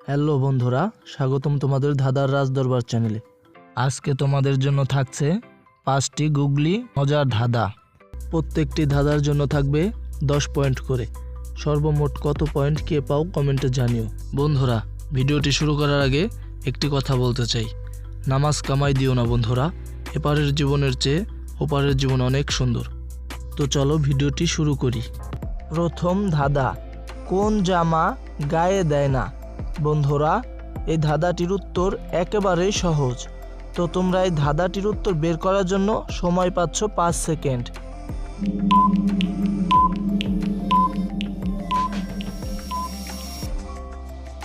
Hello বন্ধুরা, স্বাগতম তোমাদের ধাঁধার রাজদরবার চ্যানেলে। আজকে তোমাদের জন্য থাকছে 5টি গুগলি মজার ধাঁধা। প্রত্যেকটি ধাঁধার জন্য থাকবে 10 পয়েন্ট করে। সর্বমোট কত পয়েন্ট কে পাও কমেন্টে জানিও। বন্ধুরা, ভিডিওটি শুরু করার আগে একটি কথা বলতে চাই, নামাজ কামাই দিও না বন্ধুরা, এপারের জীবনের চেয়ে ওপারের জীবন অনেক সুন্দর। তো চলো ভিডিওটি শুরু করি। প্রথম ধাঁধা, কোন জামা গায়ে দেয় না? বন্ধুরা, এই ধাঁধাটির উত্তর একেবারেই সহজ। তো তোমরা এই ধাঁধাটির উত্তর বের করার জন্য সময় পাচ্ছ 5 সেকেন্ড।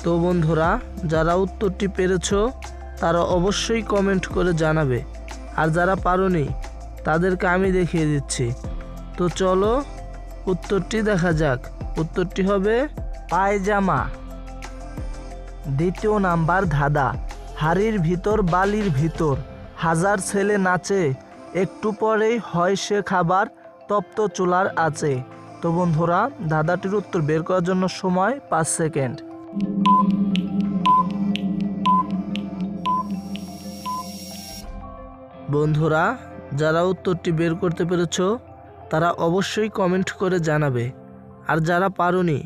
তো বন্ধুরা, যারা উত্তরটি পেরেছো তারা অবশ্যই কমেন্ট করে জানাবে, আর যারা পারোনি তাদেরকে আমি দেখিয়ে দিচ্ছি। তো চলো উত্তরটি দেখা যাক। উত্তরটি হবে পায়জামা। দ্বিতীয় নাম্বার ধাঁধা, হাড়ির ভিতর বালির ভিতর হাজার ছেলে নাচে, একটু পরেই হয় সে খাবার তপ্ত চুলার আছে। তো বন্ধুরা, ধাঁধাটির উত্তর বের করার জন্য সময় 5 সেকেন্ড। বন্ধুরা, যারা উত্তরটি বের করতে পেরেছো তারা অবশ্যই কমেন্ট করে জানাবে, আর যারা পারোনি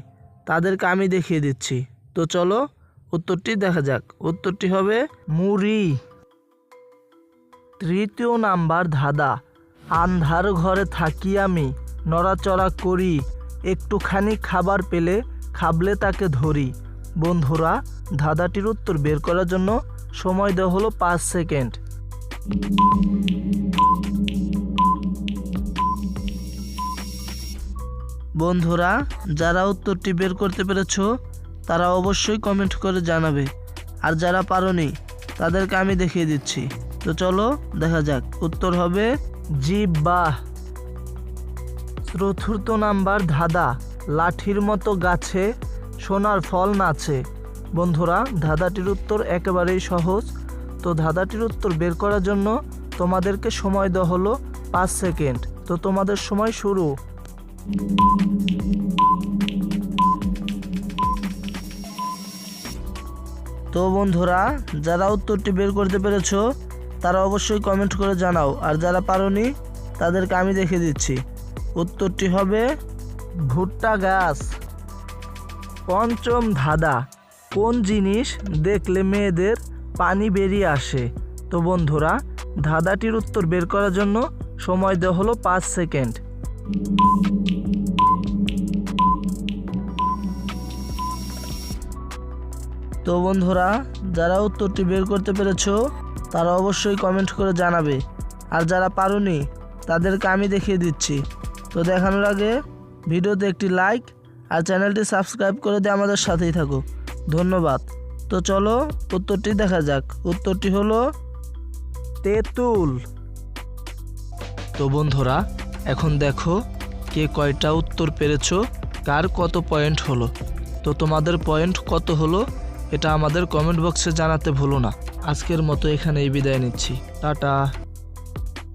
তাদেরকে আমি দেখিয়ে দিচ্ছি। তো চলো উত্তরটি দেখা যাক। উত্তরটি হবে মুড়ি। তৃতীয় নাম্বার ধাঁধা, আন্ধার ঘরে থাকি আমি, নড়াচড়া করি, একটুখানি খাবার পেলে খাবলে তাকে ধরি। বন্ধুরা, ধাঁধাটির উত্তর বের করার জন্য সময় দেওয়া হলো 5 সেকেন্ড। বন্ধুরা, যারা উত্তরটি বের করতে পেরেছো তারা অবশ্যই কমেন্ট করে জানাবে, আর যারা পারোনি তাদেরকে আমি দেখিয়ে দিচ্ছি। তো চলো দেখা যাক। উত্তর হবে জিহ্বা। চতুর্থ নাম্বার ধাঁধা, লাঠির মতো গাছে সোনার ফল নাচে। বন্ধুরা, ধাঁধাটির উত্তর একেবারেই সহজ। তো ধাঁধাটির উত্তর বের করার জন্য তোমাদেরকে সময় দেওয়া হলো 5 সেকেন্ড। তো তোমাদের সময় শুরু। তো বন্ধুরা, যারা উত্তরটি বের করতে পেরেছো তারা অবশ্যই কমেন্ট করে জানাও, আর যারা পারোনি তাদেরকে আমি দেখিয়ে দিচ্ছি। উত্তরটি হবে ভুট্টা গাছ। পঞ্চম ধাঁধা, কোন জিনিস দেখলে মেয়েদের পানি বেরিয়ে আসে? তো বন্ধুরা, ধাঁধাটির উত্তর বের করার জন্য সময় দেওয়া হলো 5 সেকেন্ড। তো বন্ধুরা, যারা উত্তরটি বের করতে পেরেছো তারা অবশ্যই কমেন্ট করে জানাবে, আর যারা পারোনি তাদেরকে আমি দেখিয়ে দিচ্ছি। তো দেখানোর আগে ভিডিওতে একটি লাইক আর চ্যানেলটি সাবস্ক্রাইব করে দিয়ে আমাদের সাথেই থাকো। ধন্যবাদ। তো চলো উত্তরটি দেখা যাক। উত্তরটি হলো তেঁতুল। তো বন্ধুরা, এখন দেখো কে কয়টা উত্তর পেরেছো, কার কত পয়েন্ট হলো। তো তোমাদের পয়েন্ট কত হলো এটা আমাদের কমেন্ট বক্সে জানাতে ভুলো না। আজকের মতো এখানেই বিদায় নিচ্ছি। টাটা।